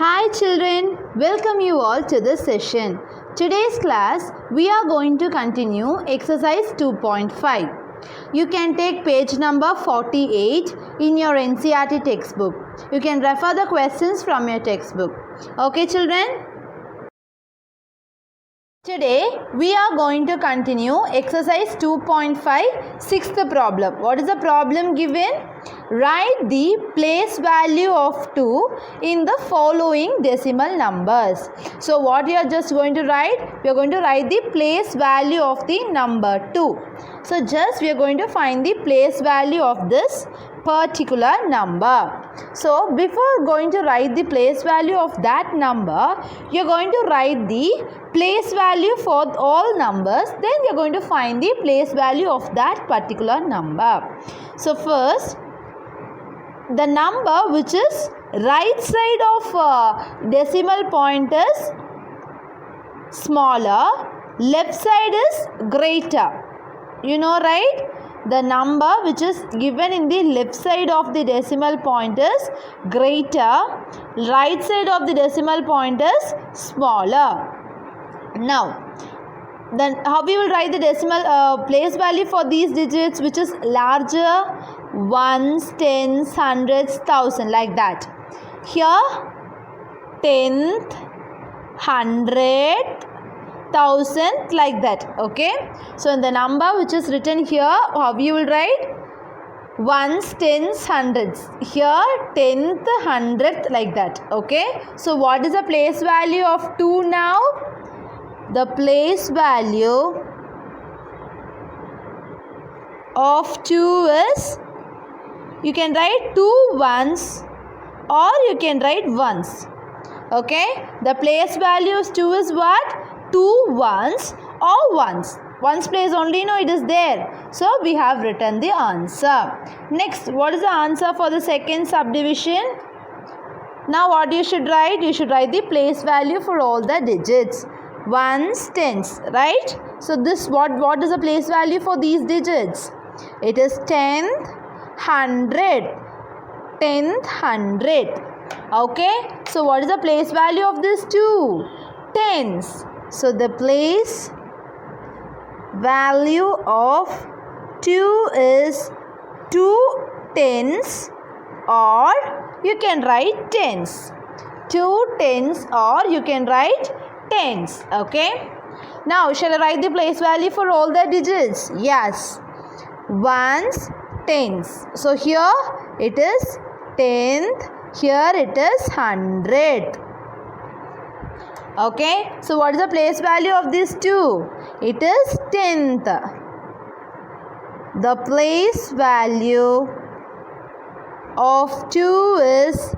Hi children, welcome you all to this session. Today's class we are going to continue exercise 2.5. You can take page number 48 in your NCERT textbook. You can refer the questions from your textbook. Okay children? Today we are going to continue exercise 2.5 sixth problem. What is the problem given? Write the place value of 2 in the following decimal numbers. So what we are just going to write? We are going to write the place value of the number 2. So just we are going to find the place value of this particular number. So before going to write the place value of that number, you are going to write the place value for all numbers. Then you are going to find the place value of that particular number. So first, the number which is right side of decimal point is smaller, left side is greater. You know, right? The number which is given in the left side of the decimal point is greater, right side of the decimal point is smaller. Now, then how we will write the decimal place value for these digits which is larger? Ones, tens, hundreds, thousand, like that. Here, tenth, hundredth, thousandth, like that. Okay. So in the number which is written here, how you will write? Ones, tens, hundreds. Here, tenth, hundredth, like that. Okay. So what is the place value of 2 now? The place value of 2 is, you can write 2 ones or you can write ones. Okay. The place value of 2 is what? 2 ones or ones. Ones place only, no, it is there. So we have written the answer. Next, what is the answer for the second subdivision? Now what you should write? You should write the place value for all the digits. Ones, tens, right? So this what is the place value for these digits? It is tenth, hundred, tenth, hundred. Okay. So what is the place value of this 2? Tens. So the place value of 2 is 2 tens, or you can write tens. 2 tens, or you can write tens. Okay. Now shall I write the place value for all the digits? Yes. Ones, tens. So here it is tenth, here it is hundred. Okay. So what is the place value of this 2? It is tenth. The place value of 2 is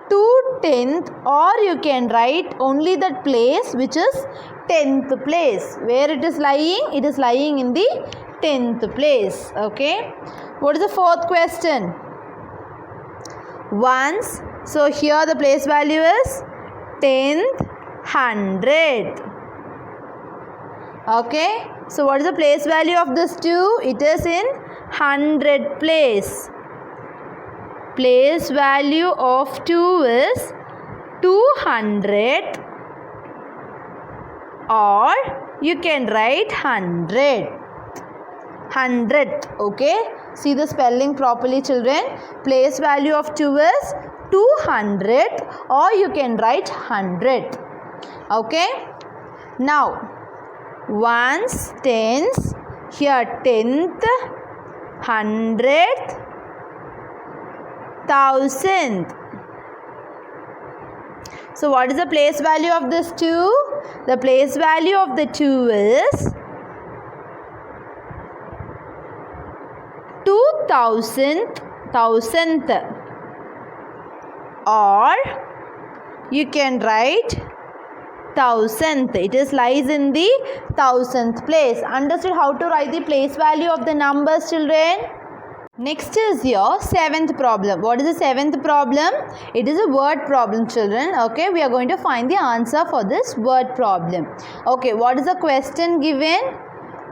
2 tenth, or you can write only that place which is 10th place. Where it is lying? It is lying in the 10th place. Okay. What is the fourth question? Ones. So here the place value is 10th, 100th. Okay. So what is the place value of this 2? It is in 100th place. Place value of 2 is 200, or you can write 100. 100th. Okay. See the spelling properly children. Place value of 2 is 200, or you can write 100. Okay. Now ones, tens, here tenth, hundredth, thousandth. So what is the place value of this 2? The place value of the 2 is 2000th, thousandth, or you can write thousandth. It is lies in the thousandth place. Understood how to write the place value of the numbers children? Next is your seventh problem. What is the seventh problem? It is a word problem children. Okay, we are going to find the answer for this word problem. Okay, what is the question given?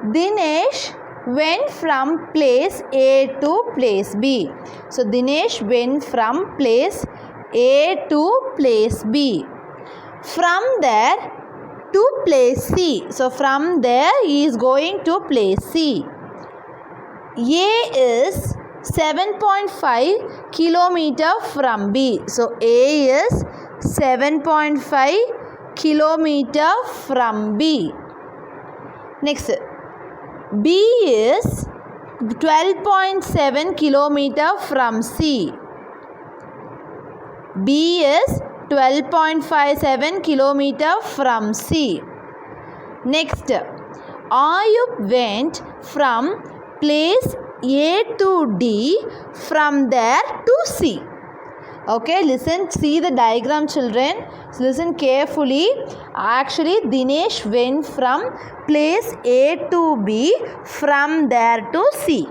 Dinesh went from place A to place B. So Dinesh went from place A to place B. From there to place C. So from there he is going to place C. A is 7.5 kilometer from B. So A is 7.5 kilometer from B. Next, B is 12.7 kilometer from C. B is 12.57 kilometer from C. Next, Ayub went from place A to D, from there to C. Okay, listen, see the diagram, children. So listen carefully. Actually, Dinesh went from place A to B, from there to C.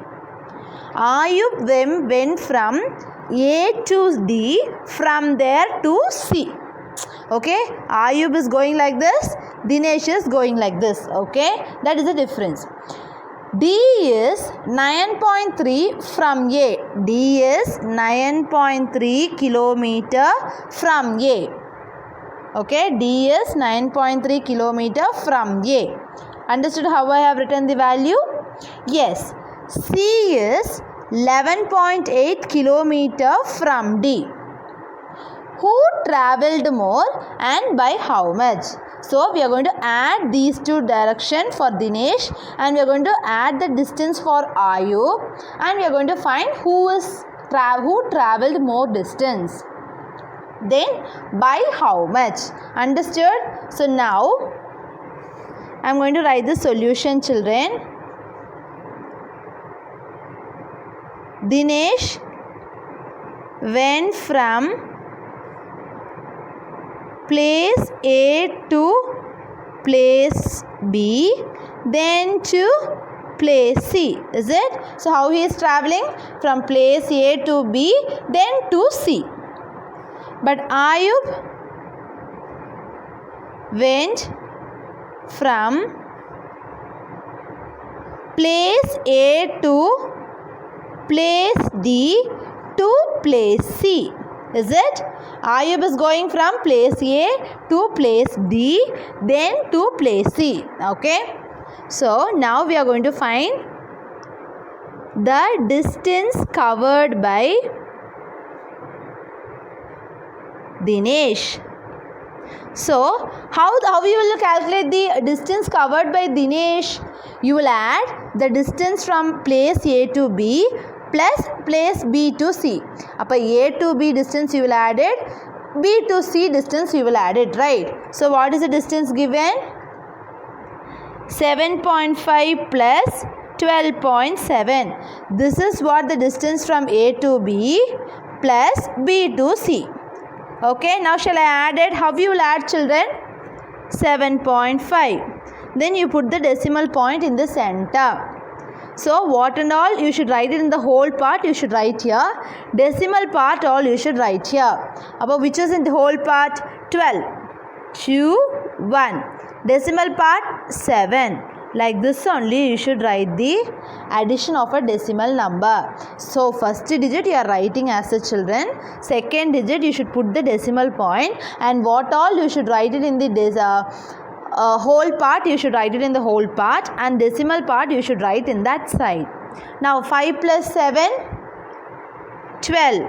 Ayub then went from A to D, from there to C. Okay, Ayub is going like this, Dinesh is going like this. Okay, that is the difference. D is 9.3 from A. D is 9.3 kilometer from A. Okay, D is 9.3 kilometer from A. Understood how I have written the value? Yes. C is 11.8 kilometer from D. Who travelled more and by how much? So we are going to add these two directions for Dinesh, and we are going to add the distance for Ayub, and we are going to find who travelled more distance. Then by how much? Understood? So now I am going to write the solution, children. Dinesh went from place A to place B, then to place C. Is it? So how he is travelling? From place A to B, then to C. But Ayub went from place A to place D to place C. Is it? Ayub is going from place A to place D, then to place C. Okay. So now we are going to find the distance covered by Dinesh. So how you will calculate the distance covered by Dinesh? You will add the distance from place A to B plus place B to C. Appa A to B distance you will add it, B to C distance you will add it, right? So what is the distance given? 7.5 plus 12.7. This is what the distance from A to B plus B to C. Okay, now shall I add it? How you will add, children? 7.5. Then you put the decimal point in the center. So what and all you should write it in the whole part, you should write here. Decimal part all you should write here. About which is in the whole part? 12, 2, 1. Decimal part 7. Like this only you should write the addition of a decimal number. So first digit you are writing as a children. Second digit you should put the decimal point, and what all you should write it in the whole part you should write it in the whole part, and decimal part you should write in that side. Now 5 plus 7, 12,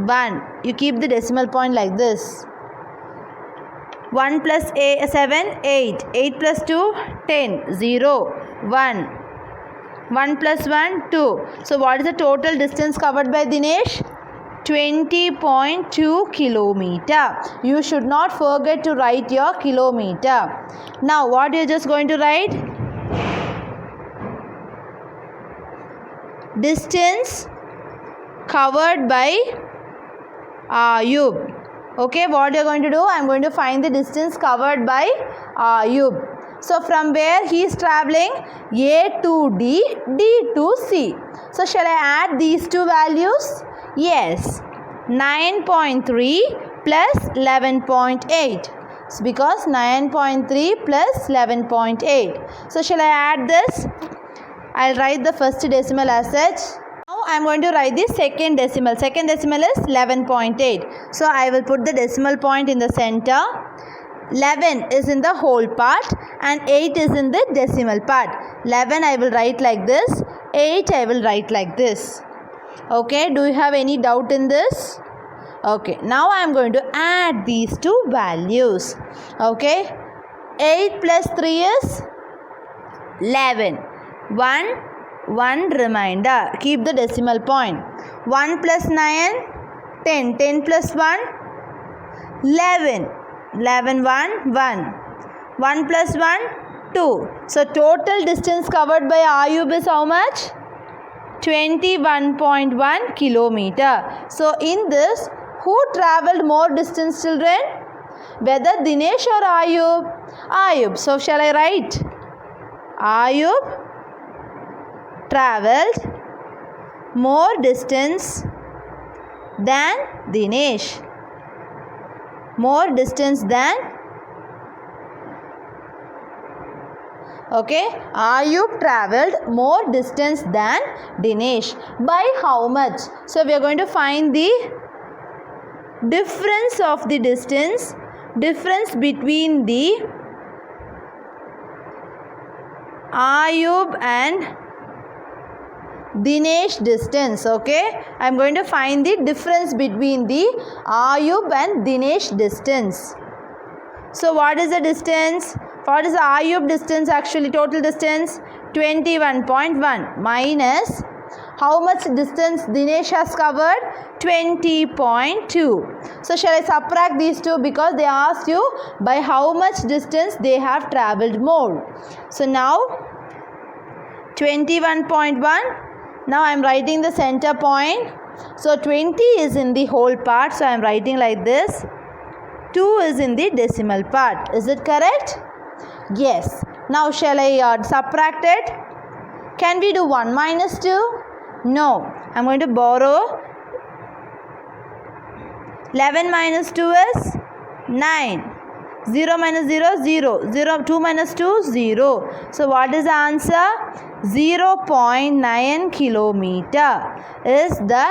1. You keep the decimal point like this. 1 plus 7, 8. 8 plus 2, 10. 0, 1. 1 plus 1, 2. So what is the total distance covered by Dinesh? 20.2 kilometer. You should not forget to write your kilometer. Now what you are just going to write? Distance covered by Ayub. Okay, what you are going to do? I am going to find the distance covered by Ayub. So from where he is travelling? A to D, D to C. So shall I add these two values? Yes, 9.3 plus 11.8. So because 9.3 plus 11.8. So shall I add this? I'll write the first decimal as such. Now I am going to write the second decimal. Second decimal is 11.8. So I will put the decimal point in the center. 11 is in the whole part and 8 is in the decimal part. 11 I will write like this. 8 I will write like this. Okay, do you have any doubt in this? Okay, now I am going to add these two values. Okay, 8 plus 3 is 11. 1 remainder. Keep the decimal point. 1 plus 9, 10. 10 plus 1, 11. 11, 1, 1. 1 plus 1, 2. So, total distance covered by Ayub is how much? 21.1 kilometer. So, in this, who travelled more distance, children? Whether Dinesh or Ayub? Ayub. So, shall I write? Ayub travelled more distance than Dinesh. More distance than, okay, Ayub travelled more distance than Dinesh. By how much? So we are going to find the difference of the distance, difference between the Ayub and Dinesh distance. Okay, I am going to find the difference between the Ayub and Dinesh distance. So what is the distance? What is the Ayub distance actually? Total distance 21.1 minus how much distance Dinesh has covered? 20.2. So shall I subtract these two because they asked you by how much distance they have travelled more. So now 21.1. Now I am writing the center point. So 20 is in the whole part. So I am writing like this. 2 is in the decimal part. Is it correct? Yes. Now shall I subtract it? Can we do 1 minus 2? No. I am going to borrow. 11 minus 2 is 9. 0 minus 0, 0. 0, 2 minus 2, 0. So what is the answer? 0.9 kilometer is the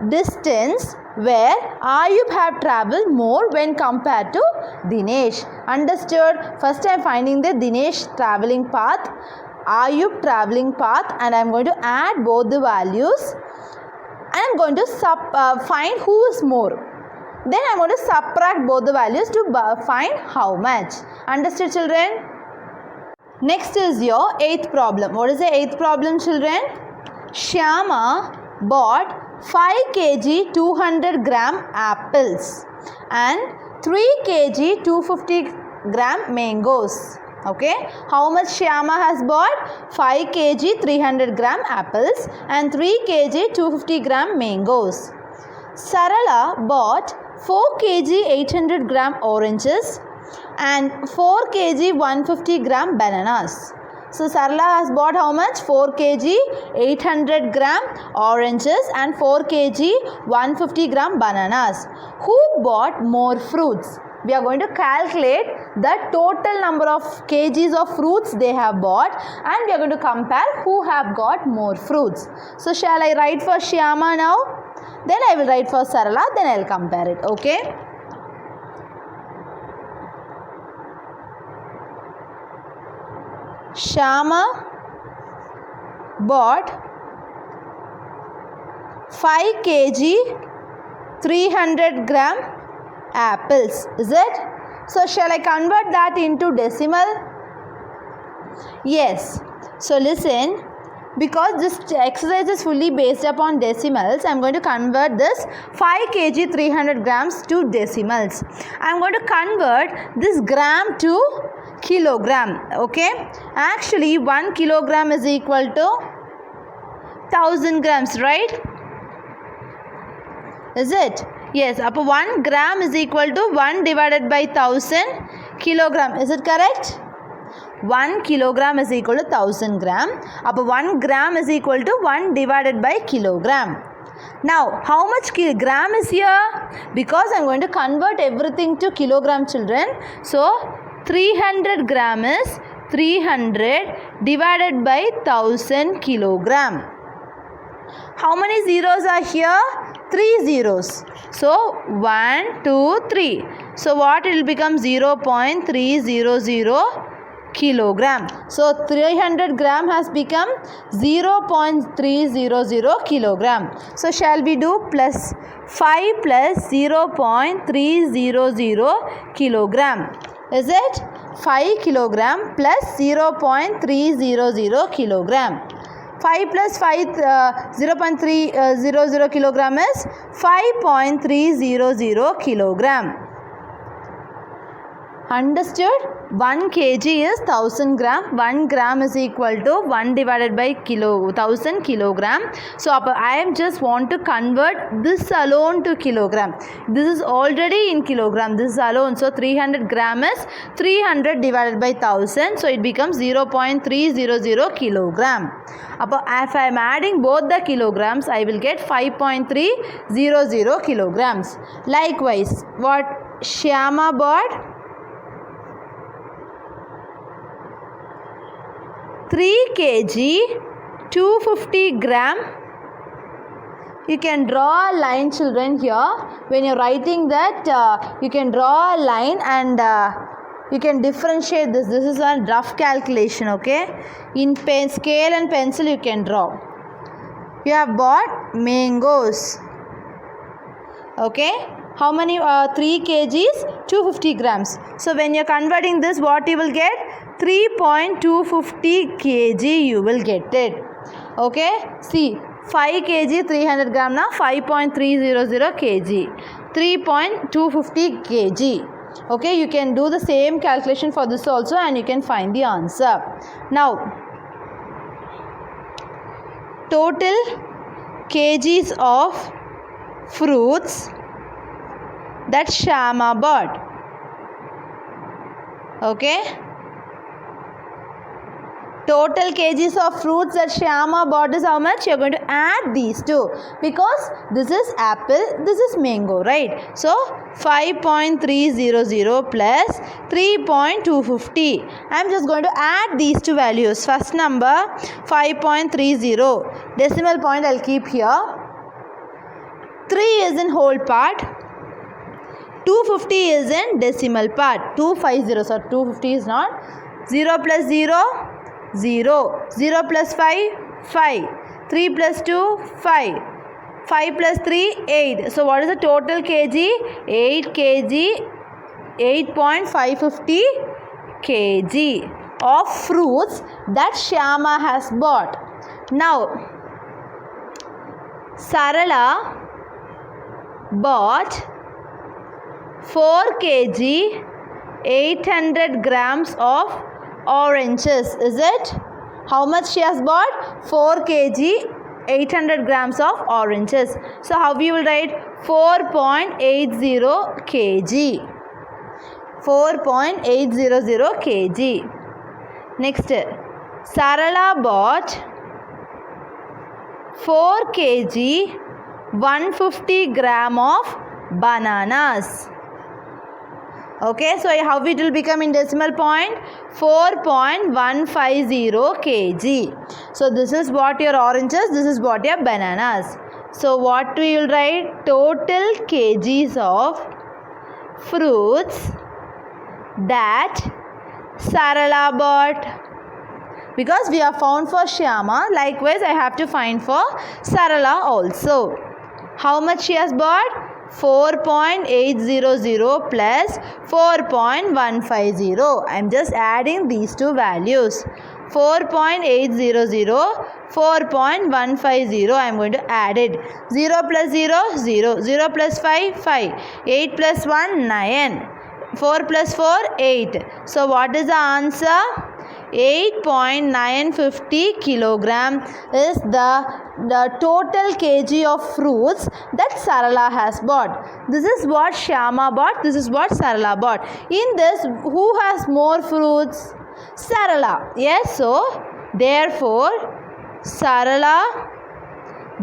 distance where Ayub have travelled more when compared to Dinesh. Understood? First I am finding the Dinesh travelling path, Ayub travelling path, and I am going to add both the values and I am going to find who is more. Then I am going to subtract both the values to find how much. Understood, children? Next is your 8th problem. What is the 8th problem, children? Shyama bought 5 kg 200 gram apples and 3 kg 250 gram mangoes. Okay, how much Shyama has bought? 5 kg 300 gram apples and 3 kg 250 gram mangoes. Sarala bought 4 kg 800 gram oranges and 4 kg 150 gram bananas. So Sarala has bought how much? 4 kg 800 gram oranges and 4 kg 150 gram bananas. Who bought more fruits? We are going to calculate the total number of kgs of fruits they have bought and we are going to compare who have got more fruits. So shall I write for Shyama now? Then I will write for Sarala, then I will compare it. Okay. Shyama bought 5 kg 300 gram apples. Is it? So shall I convert that into decimal? Yes. So listen. Because this exercise is fully based upon decimals, I am going to convert this 5 kg 300 grams to decimals. I am going to convert this gram to kilogram. Okay. Actually 1 kilogram is equal to 1000 grams, right? Is it? Yes. Up 1 gram is equal to 1 divided by 1000 kilogram. Is it correct? 1 kilogram is equal to 1000 gram. Up 1 gram is equal to 1 divided by kilogram. Now, how much gram is here? Because I am going to convert everything to kilogram, children. So, 300 gram is 300 divided by 1000 kilogram. How many zeros are here? 3 zeros. So 1, 2, 3. So what it will become? 0.300 kilogram. So 300 gram has become 0.300 kilogram. So shall we do plus 5 plus 0.300 kilogram? Is it 5 kilogram plus 0.300 kilogram? 5 plus 5 0.300 kilogram is 5.300 kilogram. Understood? 1 kg is 1000 gram. 1 gram is equal to 1 divided by 1000 kilogram. So I am just want to convert this alone to kilogram. This is already in kilogram. This is alone. So 300 gram is 300 divided by 1000. So it becomes 0.300 kilogram. If I am adding both the kilograms, I will get 5.300 kilograms. Likewise, what Shyama bought? 3 kg 250 gram. You can draw a line, children, here. When you are writing that, you can draw a line and you can differentiate this. This is a rough calculation, okay? In pen, scale and pencil you can draw. You have bought mangoes. Okay? How many? 3 kgs 250 grams. So when you are converting this, what you will get? 3.250 kg you will get it. Okay? See, 5 kg 300 gram now, 5.300 kg. 3.250 kg. Okay, you can do the same calculation for this also and you can find the answer. Now, total kgs of fruits that Shyama bought. Okay. Total kgs of fruits that Shyama bought is how much? You are going to add these two because this is apple, this is mango, right? So 5.300 plus 3.250. I am just going to add these two values. First number 5.30. Decimal point I will keep here. 3 is in whole part. 250 is in decimal part. 250. So 250 is not. 0 plus 0. 0. 0 plus 5, 5. 3 plus 2, 5. 5 plus 3, 8. So what is the total kg? 8 kg, 8.550 kg of fruits that Shyama has bought. Now, Sarala bought 4 kg, 800 grams of oranges. Is it? How much she has bought? 4 kg 800 grams of oranges. So how we will write? 4.80 kg. 4.800 kg. Next, Sarala bought 4 kg 150 gram of bananas. Okay, so how it will become in decimal point? 4.150 kg. So this is what your oranges, this is what your bananas. So what we will write? Total kgs of fruits that Sarala bought. Because we have found for Shyama, likewise I have to find for Sarala also. How much she has bought? 4.800 plus 4.150. I am just adding these two values. 4.800, 4.150. I am going to add it. 0 plus 0, 0. 0 plus 5, 5. 8 plus 1, 9. 4 plus 4, 8. So what is the answer? 8.950 kilogram is the total kg of fruits that Sarala has bought. This is what Shyama bought. This is what Sarala bought. In this, who has more fruits? Sarala. Yes, so therefore Sarala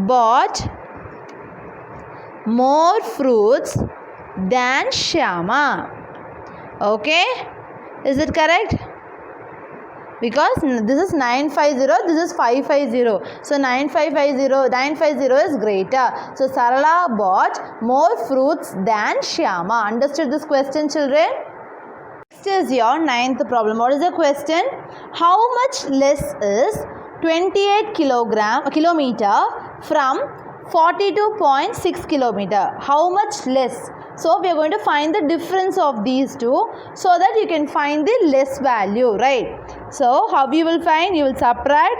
bought more fruits than Shyama. Okay, is it correct? because this is 950, this is 550. So 950 is greater. So Sarala bought more fruits than Shyama. Understood this question, children? Next is your 9th problem. What is the question? How much less is 28 kilometer from 42.6 kilometer? How much less? So we are going to find the difference of these two so that you can find the less value, right? So how you will find? You will subtract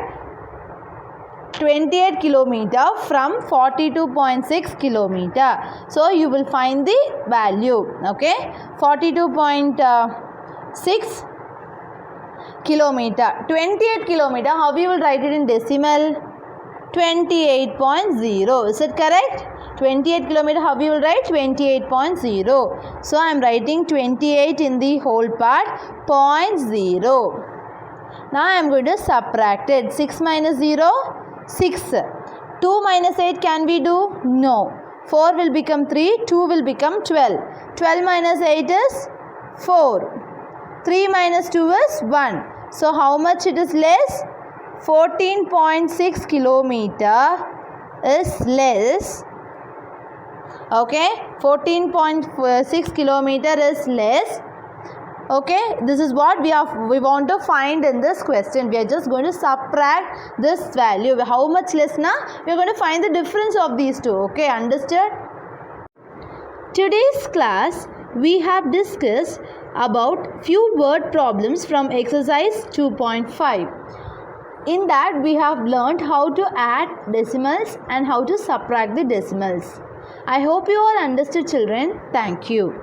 28 kilometer from 42.6 kilometer. So you will find the value, okay? 42.6 kilometer. 28 kilometer, how you will write it in decimal? 28.0. Is it correct? 28 kilometer, how you will write? 28.0. So I am writing 28 in the whole part, 0.0. Now I am going to subtract it. 6 minus 0, 6. 2 minus 8 can we do? No. 4 will become 3, 2 will become 12. 12 minus 8 is 4. 3 minus 2 is 1. So how much it is less? 14.6 kilometer is less. Okay, 14.6 kilometer is less. Okay, this is what we want to find in this question. We are just going to subtract this value. How much less na? We are going to find the difference of these two. Okay, understood? Today's class we have discussed about few word problems from exercise 2.5. In that we have learned how to add decimals and how to subtract the decimals. I hope you all understood, children. Thank you.